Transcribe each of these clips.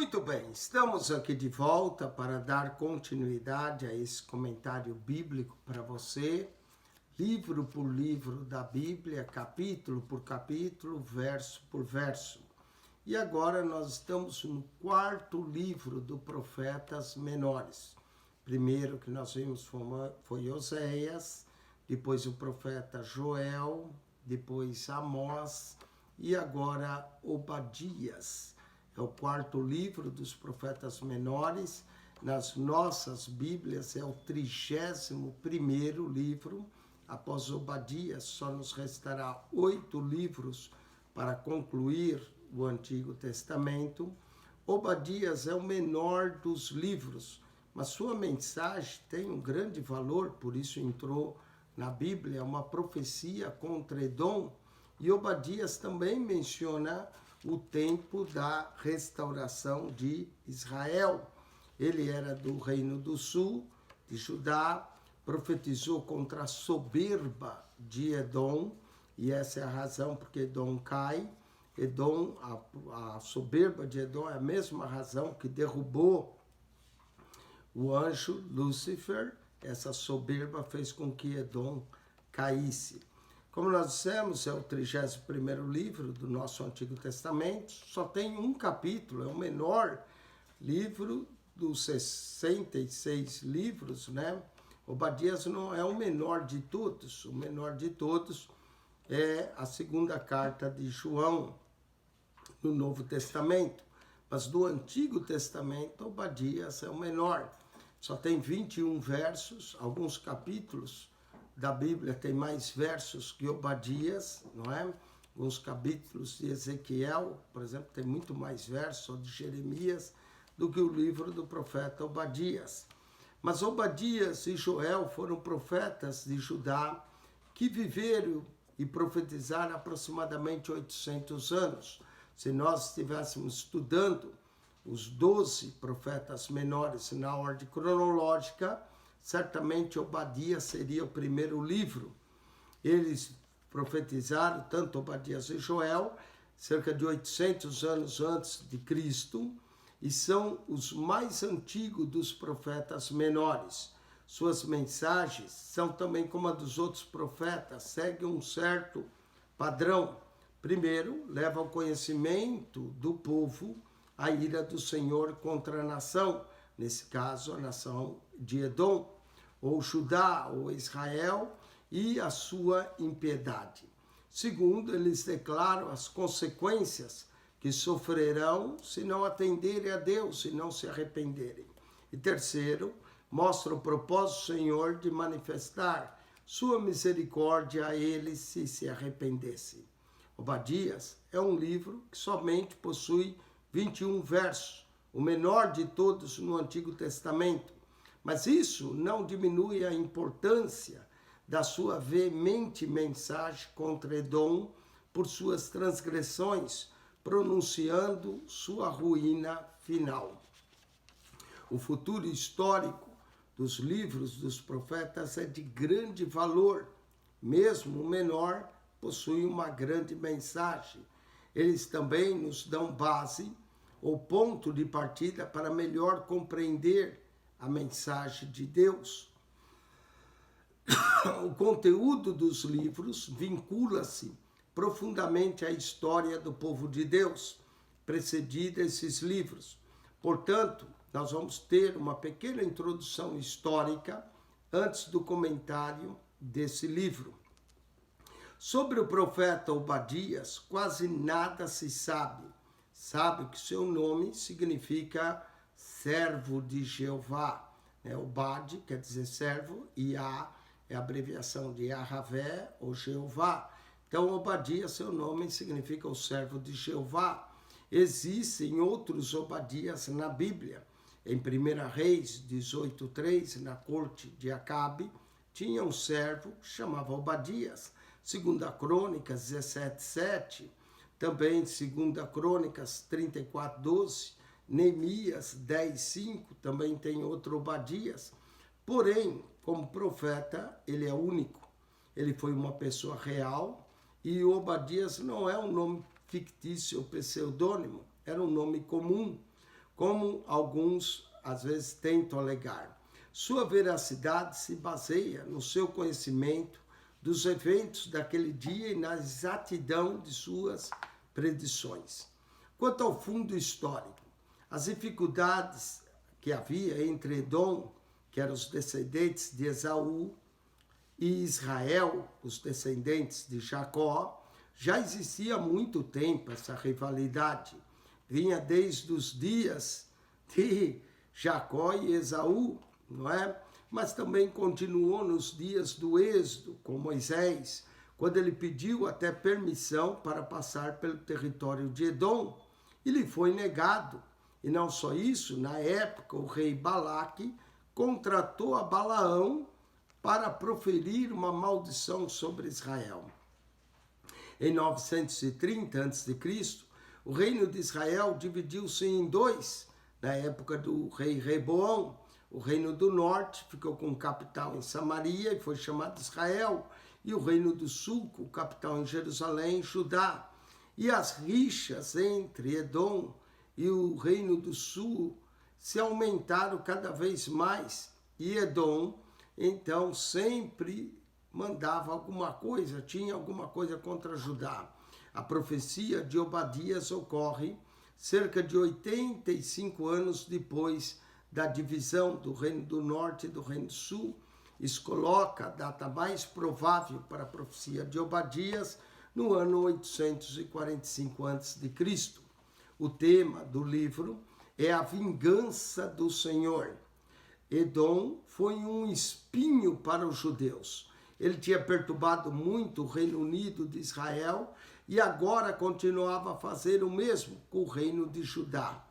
Muito bem, estamos aqui de volta para dar continuidade a esse comentário bíblico para você, livro por livro da Bíblia, capítulo por capítulo, verso por verso. E agora nós estamos no quarto livro do Profetas Menores. Primeiro que nós vimos foi Oséias, depois o profeta Joel, depois Amós e agora Obadias. É o quarto livro dos profetas menores. Nas nossas Bíblias é o 31º livro. Após Obadias, só nos restará 8 livros para concluir o Antigo Testamento. Obadias é o menor dos livros, mas sua mensagem tem um grande valor, por isso entrou na Bíblia, uma profecia contra Edom. E Obadias também menciona o tempo da restauração de Israel. Ele era do Reino do Sul, de Judá, profetizou contra a soberba de Edom, e essa é a razão porque Edom cai. Edom, a soberba de Edom é a mesma razão que derrubou o anjo Lúcifer. Essa soberba fez com que Edom caísse. Como nós dissemos, é o 31º livro do nosso Antigo Testamento, só tem um capítulo, é o menor livro dos 66 livros, né? Obadias não é o menor de todos, o menor de todos é a segunda carta de João, no Novo Testamento, mas do Antigo Testamento, Obadias é o menor. Só tem 21 versos, alguns capítulos da Bíblia tem mais versos que Obadias, não é? Alguns capítulos de Ezequiel, por exemplo, tem muito mais versos, ou de Jeremias, do que o livro do profeta Obadias. Mas Obadias e Joel foram profetas de Judá que viveram e profetizaram aproximadamente 800 anos. Se nós estivéssemos estudando os 12 profetas menores na ordem cronológica, certamente Obadias seria o primeiro livro. Eles profetizaram, tanto Obadias e Joel, cerca de 800 anos antes de Cristo, e são os mais antigos dos profetas menores. Suas mensagens são também como a dos outros profetas, seguem um certo padrão. Primeiro, leva ao conhecimento do povo a ira do Senhor contra a nação, nesse caso a nação de Edom, ou Judá, ou Israel, e a sua impiedade. Segundo, eles declaram as consequências que sofrerão se não atenderem a Deus, se não se arrependerem. E terceiro, mostra o propósito do Senhor de manifestar sua misericórdia a eles se arrependessem. Obadias é um livro que somente possui 21 versos, o menor de todos no Antigo Testamento. Mas isso não diminui a importância da sua veemente mensagem contra Edom por suas transgressões, pronunciando sua ruína final. O futuro histórico dos livros dos profetas é de grande valor, mesmo o menor possui uma grande mensagem. Eles também nos dão base ou ponto de partida para melhor compreender a mensagem de Deus. O conteúdo dos livros vincula-se profundamente à história do povo de Deus, precedida esses livros. Portanto, nós vamos ter uma pequena introdução histórica antes do comentário desse livro. Sobre o profeta Obadias, quase nada se sabe. Sabe que seu nome significa servo de Jeová. Obad quer dizer servo, e Yah é a abreviação de Yahavé ou Jeová. Então, Obadias, seu nome significa o servo de Jeová. Existem outros Obadias na Bíblia. Em 1 Reis 18:3, na corte de Acabe, tinha um servo que chamava Obadias. 2 Crônicas 17:7, também 2 Crônicas 34:12, Neemias 10:5, também tem outro Obadias. Porém, como profeta, ele é único. Ele foi uma pessoa real e Obadias não é um nome fictício ou pseudônimo, era um nome comum. como alguns às vezes tentam alegar. Sua veracidade se baseia no seu conhecimento dos eventos daquele dia e na exatidão de suas predições. Quanto ao fundo histórico, as dificuldades que havia entre Edom, que eram os descendentes de Esaú, e Israel, os descendentes de Jacó, já existia há muito tempo essa rivalidade. Vinha desde os dias de Jacó e Esaú, não é? Mas também continuou nos dias do Êxodo, com Moisés, quando ele pediu até permissão para passar pelo território de Edom, e lhe foi negado. E não só isso, na época o rei Balaque contratou a Balaão para proferir uma maldição sobre Israel. Em 930 a.C., o reino de Israel dividiu-se em dois, na época do rei Reboão. O reino do norte ficou com capital em Samaria e foi chamado Israel, e o reino do sul com capital em Jerusalém, Judá. E as rixas entre Edom e o reino do sul se aumentaram cada vez mais, e Edom, então, sempre mandava alguma coisa, tinha alguma coisa contra Judá. A profecia de Obadias ocorre cerca de 85 anos depois da divisão do Reino do Norte e do Reino do Sul. Isso coloca a data mais provável para a profecia de Obadias no ano 845 a.C. O tema do livro é a vingança do Senhor. Edom foi um espinho para os judeus. Ele tinha perturbado muito o Reino Unido de Israel e agora continuava a fazer o mesmo com o reino de Judá.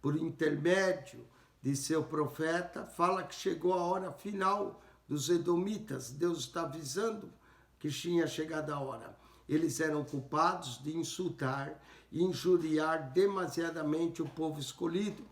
Por intermédio de seu profeta, fala que chegou a hora final dos edomitas. Deus está avisando que tinha chegado a hora. Eles eram culpados de insultar e injuriar demasiadamente o povo escolhido.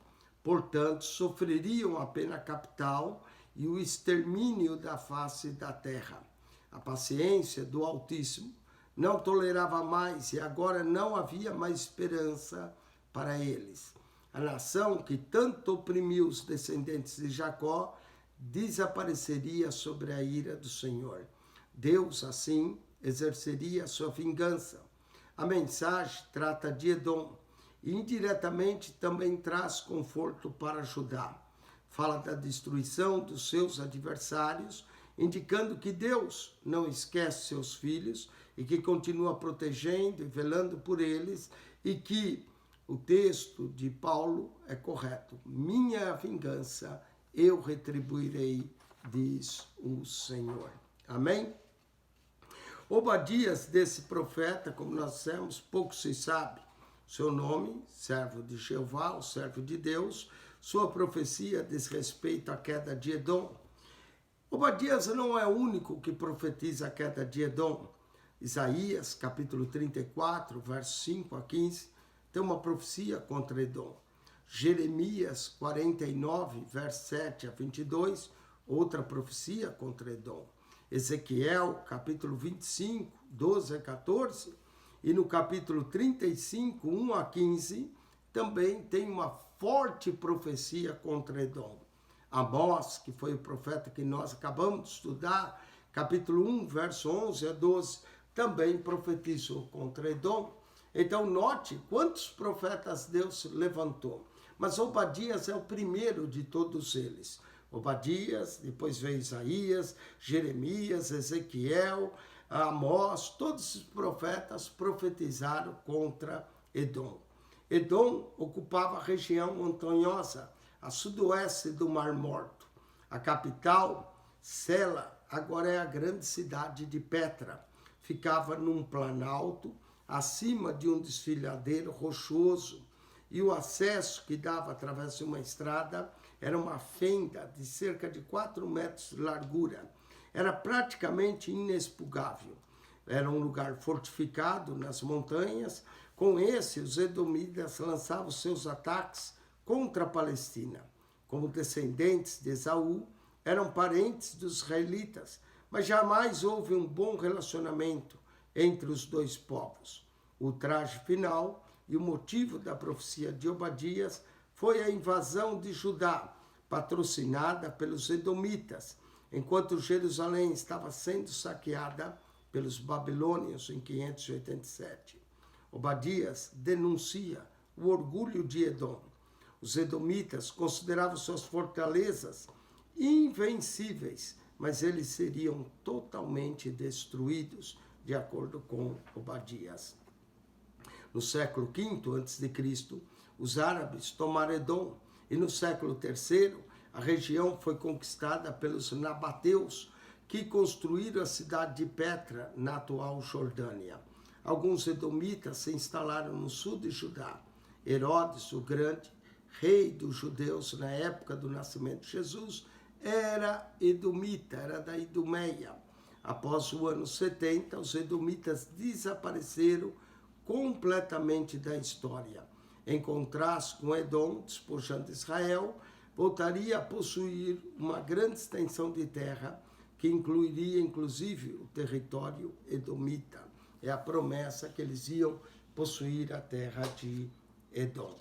Portanto, sofreriam a pena capital e o extermínio da face da terra. A paciência do Altíssimo não tolerava mais e agora não havia mais esperança para eles. A nação que tanto oprimiu os descendentes de Jacó desapareceria sobre a ira do Senhor. Deus, assim, exerceria sua vingança. A mensagem trata de Edom e indiretamente também traz conforto para Judá. Fala da destruição dos seus adversários, indicando que Deus não esquece seus filhos e que continua protegendo e velando por eles, e que o texto de Paulo é correto. Minha vingança eu retribuirei, diz o Senhor. Amém? Obadias, desse profeta, como nós dissemos, pouco se sabe. Seu nome, servo de Jeová, o servo de Deus. Sua profecia diz respeito à queda de Edom. Obadias não é o único que profetiza a queda de Edom. Isaías, capítulo 34, versos 5 a 15, tem uma profecia contra Edom. Jeremias 49, versos 7 a 22, outra profecia contra Edom. Ezequiel, capítulo 25, 12 a 14, e no capítulo 35, 1 a 15, também tem uma forte profecia contra Edom. Amós, que foi o profeta que nós acabamos de estudar, capítulo 1, verso 11 a 12, também profetizou contra Edom. Então, note quantos profetas Deus levantou. Mas Obadias é o primeiro de todos eles. Obadias, depois veio Isaías, Jeremias, Ezequiel, Amós, todos os profetas profetizaram contra Edom. Edom ocupava a região montanhosa, a sudoeste do Mar Morto. A capital, Sela, agora é a grande cidade de Petra. Ficava num planalto, acima de um desfiladeiro rochoso, e o acesso que dava através de uma estrada era uma fenda de cerca de 4 metros de largura. Era praticamente inexpugável. Era um lugar fortificado nas montanhas. Com esse, os edomitas lançavam seus ataques contra a Palestina. Como descendentes de Esaú, eram parentes dos israelitas, mas jamais houve um bom relacionamento entre os dois povos. O traje final e o motivo da profecia de Obadias foi a invasão de Judá, patrocinada pelos edomitas, enquanto Jerusalém estava sendo saqueada pelos babilônios em 587. Obadias denuncia o orgulho de Edom. Os edomitas consideravam suas fortalezas invencíveis, mas eles seriam totalmente destruídos, de acordo com Obadias. No século V a.C., os árabes tomaram Edom, e no século III, a região foi conquistada pelos nabateus, que construíram a cidade de Petra, na atual Jordânia. Alguns edomitas se instalaram no sul de Judá. Herodes, o Grande, rei dos judeus na época do nascimento de Jesus, era edomita, era da Idumeia. Após o ano 70, os edomitas desapareceram completamente da história. Em contraste com Edom, despojando Israel, voltaria a possuir uma grande extensão de terra, que incluiria inclusive o território edomita. É a promessa que eles iam possuir a terra de Edom.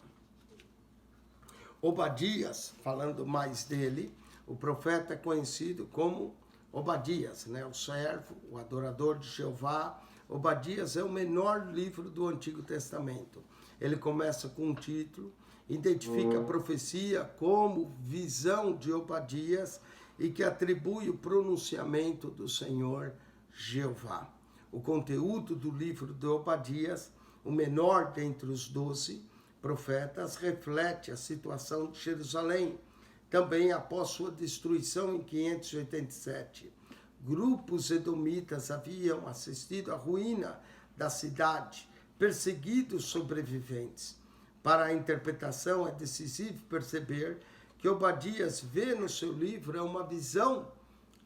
Obadias, falando mais dele, o profeta é conhecido como Obadias, o servo, o adorador de Jeová. Obadias é o menor livro do Antigo Testamento. Ele começa com um título, identifica a profecia como visão de Obadias e que atribui o pronunciamento do Senhor Jeová. O conteúdo do livro de Obadias, o menor dentre os 12 profetas, reflete a situação de Jerusalém, também após sua destruição em 587. Grupos edomitas haviam assistido à ruína da cidade, perseguidos sobreviventes. Para a interpretação, é decisivo perceber que Obadias vê no seu livro uma visão.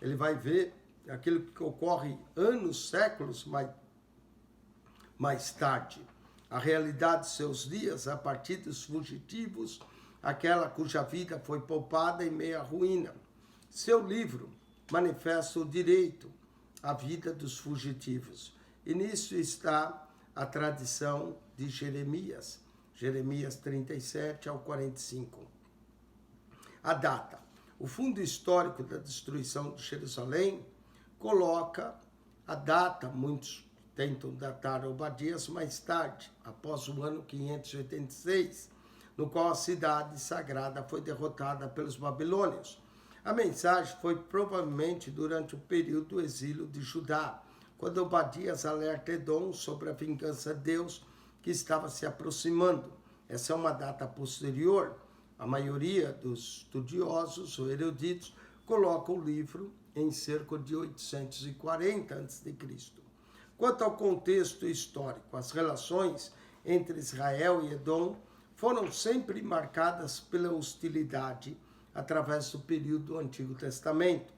Ele vai ver aquilo que ocorre anos, séculos mais tarde. A realidade de seus dias, a partir dos fugitivos, aquela cuja vida foi poupada em meio à ruína. Seu livro manifesta o direito à vida dos fugitivos. E nisso está a tradição de Jeremias 37 ao 45. A data. O fundo histórico da destruição de Jerusalém coloca a data, muitos tentam datar Obadias mais tarde, após o ano 586, no qual a cidade sagrada foi derrotada pelos babilônios. A mensagem foi provavelmente durante o período do exílio de Judá, quando Obadias alerta Edom sobre a vingança de Deus que estava se aproximando. Essa é uma data posterior. A maioria dos estudiosos ou eruditos coloca o livro em cerca de 840 a.C. Quanto ao contexto histórico, as relações entre Israel e Edom foram sempre marcadas pela hostilidade através do período do Antigo Testamento.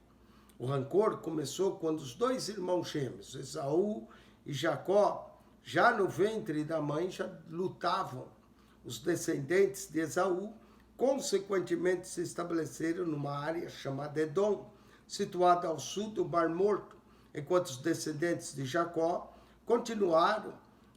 O rancor começou quando os dois irmãos gêmeos, Esaú e Jacó, já no ventre da mãe, já lutavam. Os descendentes de Esaú, consequentemente, se estabeleceram numa área chamada Edom, situada ao sul do Mar Morto, enquanto os descendentes de Jacó continuaram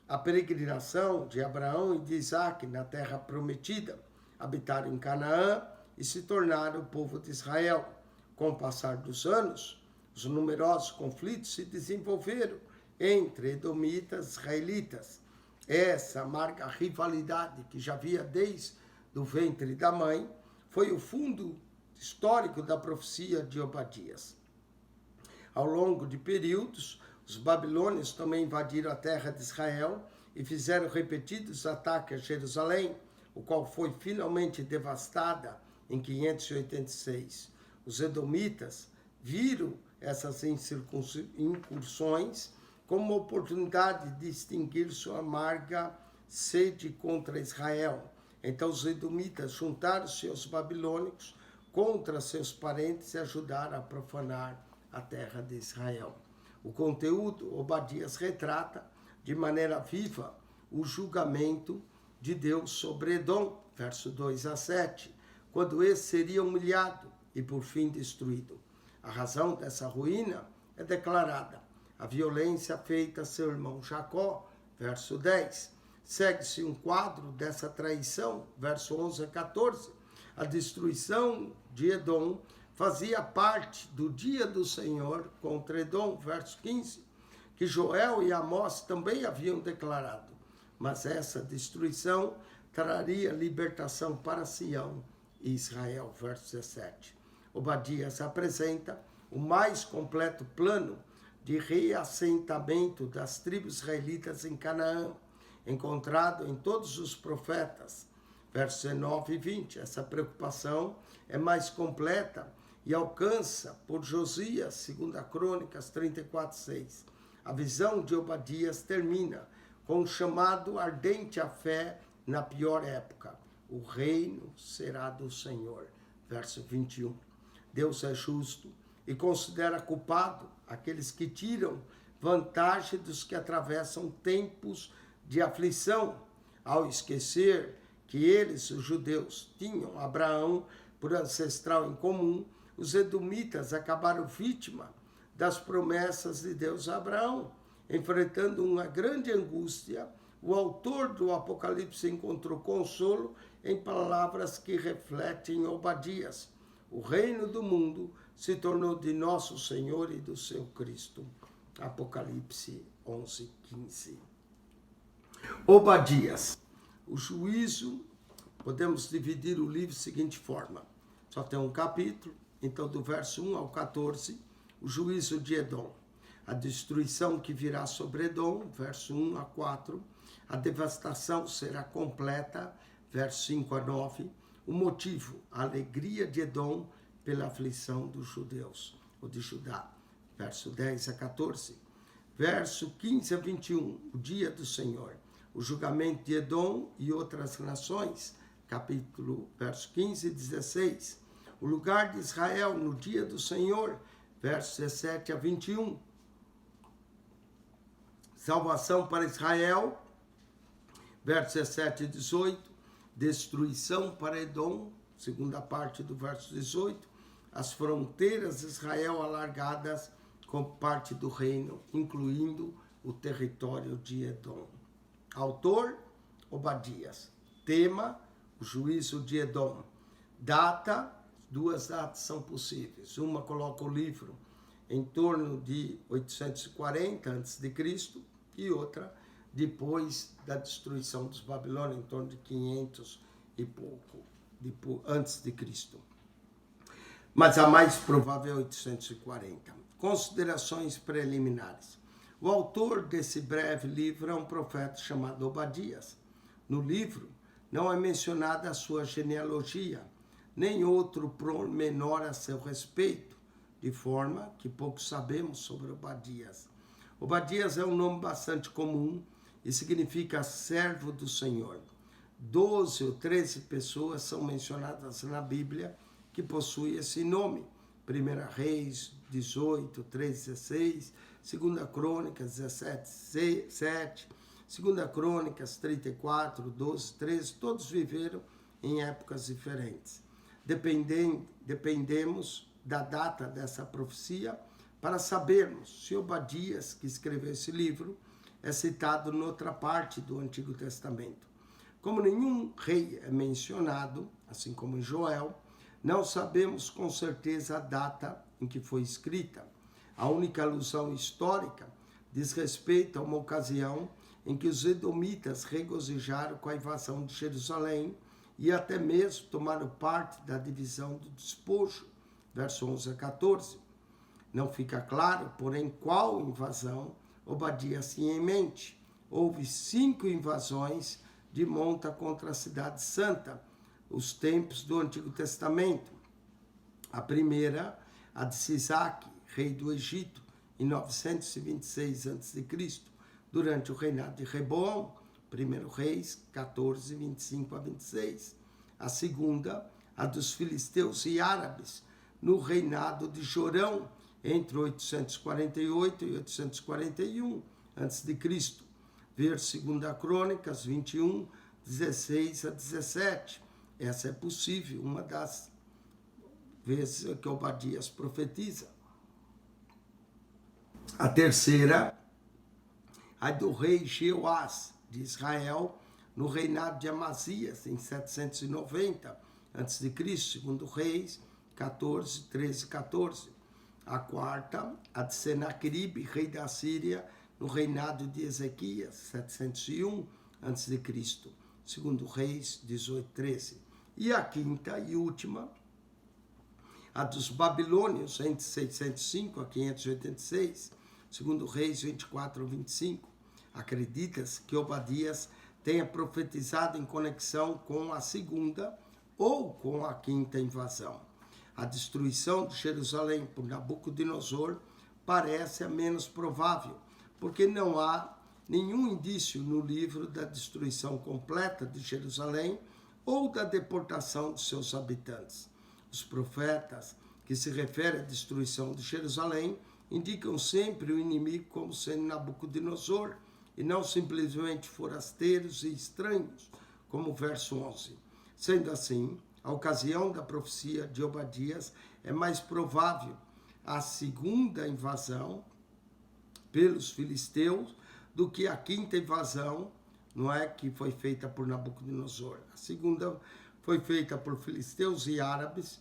a peregrinação de Abraão e de Isaque na terra prometida, habitaram em Canaã e se tornaram o povo de Israel. Com o passar dos anos, os numerosos conflitos se desenvolveram entre edomitas e israelitas. Essa amarga rivalidade que já havia desde o ventre da mãe foi o fundo histórico da profecia de Obadias. Ao longo de períodos, os babilônios também invadiram a terra de Israel e fizeram repetidos ataques a Jerusalém, o qual foi finalmente devastada em 586. Os edomitas viram essas incursões como uma oportunidade de extinguir sua amarga sede contra Israel. Então os edomitas juntaram-se aos babilônicos contra seus parentes e ajudaram a profanar a terra de Israel. O conteúdo, Obadias retrata de maneira viva o julgamento de Deus sobre Edom, verso 2 a 7, quando esse seria humilhado e por fim destruído. A razão dessa ruína é declarada: a violência feita a seu irmão Jacó, verso 10. segue-se um quadro dessa traição, verso 11 a 14. A destruição de Edom fazia parte do dia do Senhor contra Edom, verso 15, que Joel e Amós também haviam declarado. Mas essa destruição traria libertação para Sião e Israel, verso 17. Obadias apresenta o mais completo plano de reassentamento das tribos israelitas em Canaã, encontrado em todos os profetas, versos 19 e 20. Essa preocupação é mais completa e alcança por Josias, 2 Crônicas 34, 6. A visão de Obadias termina com um chamado ardente à fé na pior época. O reino será do Senhor, verso 21. Deus é justo e considera culpado aqueles que tiram vantagem dos que atravessam tempos de aflição, ao esquecer que eles, os judeus, tinham Abraão por ancestral em comum. Os edomitas acabaram vítima das promessas de Deus a Abraão. Enfrentando uma grande angústia, o autor do Apocalipse encontrou consolo em palavras que refletem Obadias. O reino do mundo se tornou de nosso Senhor e do seu Cristo. Apocalipse 11, 15. Obadias. O juízo, podemos dividir o livro da seguinte forma. Só tem um capítulo, então do verso 1 ao 14, o juízo de Edom. A destruição que virá sobre Edom, verso 1 a 4. A devastação será completa, verso 5 a 9. O motivo, a alegria de Edom pela aflição dos judeus, ou de Judá, verso 10 a 14. Verso 15 a 21, o dia do Senhor. O julgamento de Edom e outras nações, verso 15 e 16. O lugar de Israel no dia do Senhor, verso 17 a 21. Salvação para Israel, verso 17 e 18. Destruição para Edom, segunda parte do verso 18. As fronteiras de Israel alargadas como parte do reino, incluindo o território de Edom. Autor, Obadias. Tema, o juízo de Edom. Data, duas datas são possíveis. Uma coloca o livro em torno de 840 a.C. e outra depois da destruição dos babilônios, em torno de 500 e pouco antes de Cristo. Mas a mais provável é 840. Considerações preliminares. O autor desse breve livro é um profeta chamado Obadias. No livro não é mencionada a sua genealogia, nem outro pormenor a seu respeito, de forma que pouco sabemos sobre Obadias. Obadias é um nome bastante comum e significa servo do Senhor. 12 ou 13 pessoas são mencionadas na Bíblia que possuem esse nome. 1 Reis 18, 3, 16, 2 Crônicas 17, 7, 2 Crônicas 34, 12, 13, todos viveram em épocas diferentes. Dependemos da data dessa profecia para sabermos se Obadias, que escreveu esse livro, é citado noutra parte do Antigo Testamento. Como nenhum rei é mencionado, assim como em Joel, não sabemos com certeza a data em que foi escrita. A única alusão histórica diz respeito a uma ocasião em que os edomitas regozijaram com a invasão de Jerusalém e até mesmo tomaram parte da divisão do despojo, verso 11 a 14. Não fica claro, porém, qual invasão Obadias tinha em mente. Houve 5 invasões de monta contra a cidade santa, os tempos do Antigo Testamento. A primeira, a de Sisaque, rei do Egito, em 926 a.C., durante o reinado de Reboão, 1 Reis 14, 25 a 26. A segunda, a dos filisteus e árabes, no reinado de Jorão, entre 848 e 841 a.C. Ver 2 Crônicas 21, 16 a 17. Essa é possível, uma das vezes que Obadias profetiza. A terceira, a do rei Jeoás, de Israel no reinado de Amazias, em 790 a.C., segundo Reis 14, 13, 14. A quarta, a de Senaqueribe, rei da Síria, no reinado de Ezequias, 701 a.C., segundo Reis 18, 13. E a quinta e última, a dos babilônios, entre 605 a 586, segundo Reis 24 a 25. Acredita-se que Obadias tenha profetizado em conexão com a segunda ou com a quinta invasão. A destruição de Jerusalém por Nabucodonosor parece a menos provável, porque não há nenhum indício no livro da destruição completa de Jerusalém ou da deportação de seus habitantes. Os profetas que se referem à destruição de Jerusalém indicam sempre o inimigo como sendo Nabucodonosor e não simplesmente forasteiros e estranhos, como o verso 11. Sendo assim, a ocasião da profecia de Obadias é mais provável a segunda invasão pelos filisteus do que a quinta invasão, não é, que foi feita por Nabucodonosor. A segunda foi feita por filisteus e árabes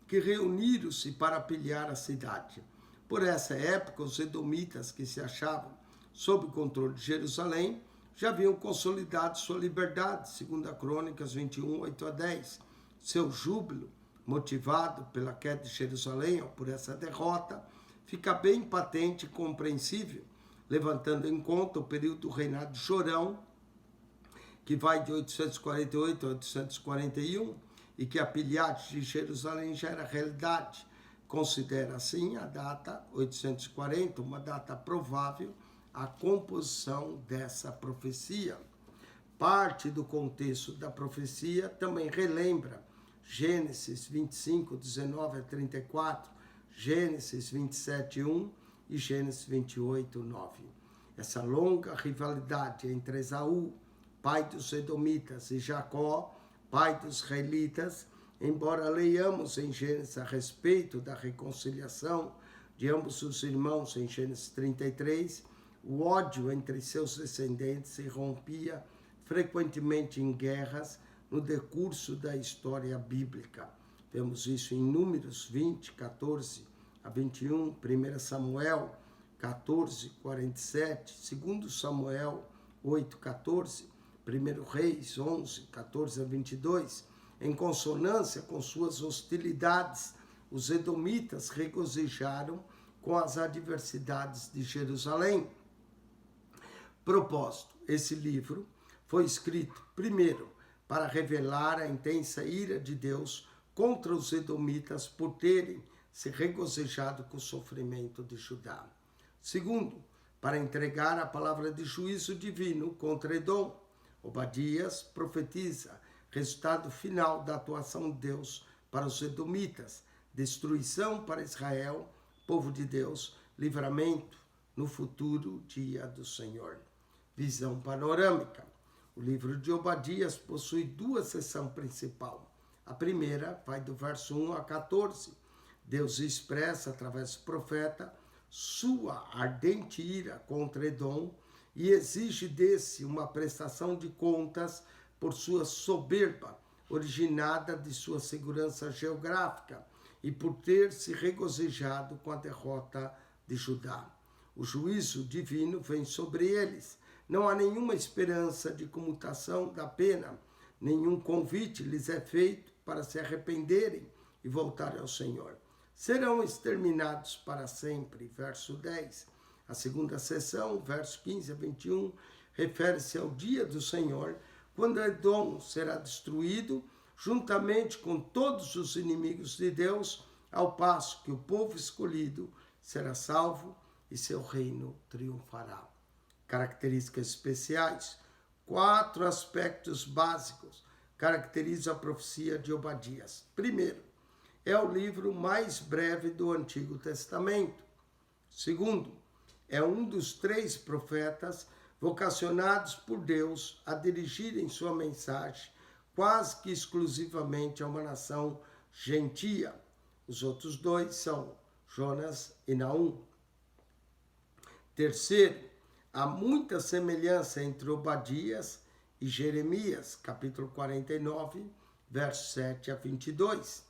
que reuniram-se para pilhar a cidade. Por essa época, os edomitas que se achavam sob o controle de Jerusalém já haviam consolidado sua liberdade, segundo a Crônicas 21, 8 a 10. Seu júbilo, motivado pela queda de Jerusalém ou por essa derrota, fica bem patente e compreensível, levantando em conta o período do reinado de Jorão, que vai de 848 a 841, e que a pilhagem de Jerusalém já era realidade. Considera assim a data 840, uma data provável, a composição dessa profecia. Parte do contexto da profecia também relembra Gênesis 25, 19 a 34, Gênesis 27, 1 e Gênesis 28, 9. Essa longa rivalidade entre Esaú, pai dos Edomitas, e Jacó, pai dos israelitas, embora leiamos em Gênesis a respeito da reconciliação de ambos os irmãos em Gênesis 33, o ódio entre seus descendentes se rompia frequentemente em guerras no decurso da história bíblica. Vemos isso em Números 20, 14 a 21, 1 Samuel 14, 47, 2 Samuel 8, 14, 1 Reis 11, 14 a 22. Em consonância com suas hostilidades, os edomitas regozijaram com as adversidades de Jerusalém. Propósito: esse livro foi escrito, primeiro, para revelar a intensa ira de Deus contra os edomitas por terem se regozijado com o sofrimento de Judá. Segundo, para entregar a palavra de juízo divino contra Edom. Obadias profetiza resultado final da atuação de Deus para os edomitas, destruição para Israel, povo de Deus, livramento no futuro dia do Senhor. Visão panorâmica. O livro de Obadias possui duas seções principais. A primeira vai do verso 1 a 14. Deus expressa, através do profeta, sua ardente ira contra Edom e exige desse uma prestação de contas por sua soberba, originada de sua segurança geográfica e por ter se regozijado com a derrota de Judá. O juízo divino vem sobre eles. Não há nenhuma esperança de comutação da pena, nenhum convite lhes é feito para se arrependerem e voltarem ao Senhor. Serão exterminados para sempre, verso 10. A segunda seção, verso 15 a 21, refere-se ao dia do Senhor, quando Edom será destruído, juntamente com todos os inimigos de Deus, ao passo que o povo escolhido será salvo e seu reino triunfará. Características especiais. 4 aspectos básicos caracterizam a profecia de Obadias. Primeiro, é o livro mais breve do Antigo Testamento. Segundo, é um dos 3 profetas vocacionados por Deus a dirigirem sua mensagem quase que exclusivamente a uma nação gentia. Os outros 2 são Jonas e Naum. Terceiro, há muita semelhança entre Obadias e Jeremias, capítulo 49, versos 7 a 22.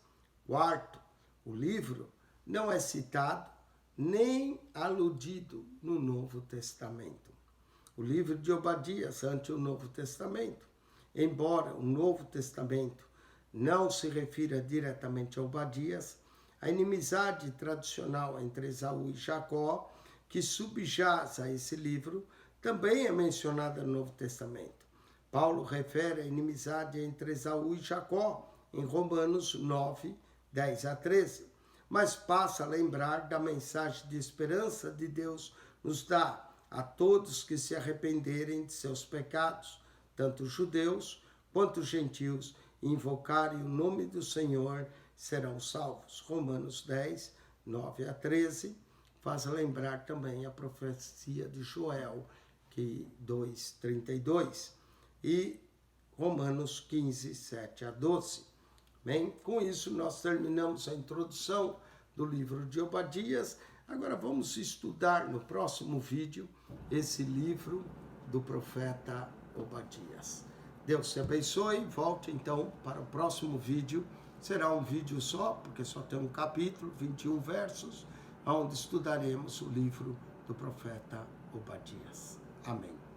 Quarto, o livro não é citado nem aludido no Novo Testamento. O livro de Obadias, ante o Novo Testamento, embora o Novo Testamento não se refira diretamente a Obadias, a inimizade tradicional entre Esaú e Jacó, que subjaz a esse livro, também é mencionada no Novo Testamento. Paulo refere a inimizade entre Esaú e Jacó em Romanos 9, 10 a 13, mas passa a lembrar da mensagem de esperança de Deus nos dá a todos que se arrependerem de seus pecados, tanto judeus quanto gentios, e invocarem o nome do Senhor, serão salvos. Romanos 10, 9 a 13, faz lembrar também a profecia de Joel, 2, 32, e Romanos 15, 7 a 12. Bem, com isso nós terminamos a introdução do livro de Obadias. Agora vamos estudar no próximo vídeo esse livro do profeta Obadias. Deus te abençoe. Volte então para o próximo vídeo. Será um vídeo só, porque só tem um capítulo, 21 versos, onde estudaremos o livro do profeta Obadias. Amém.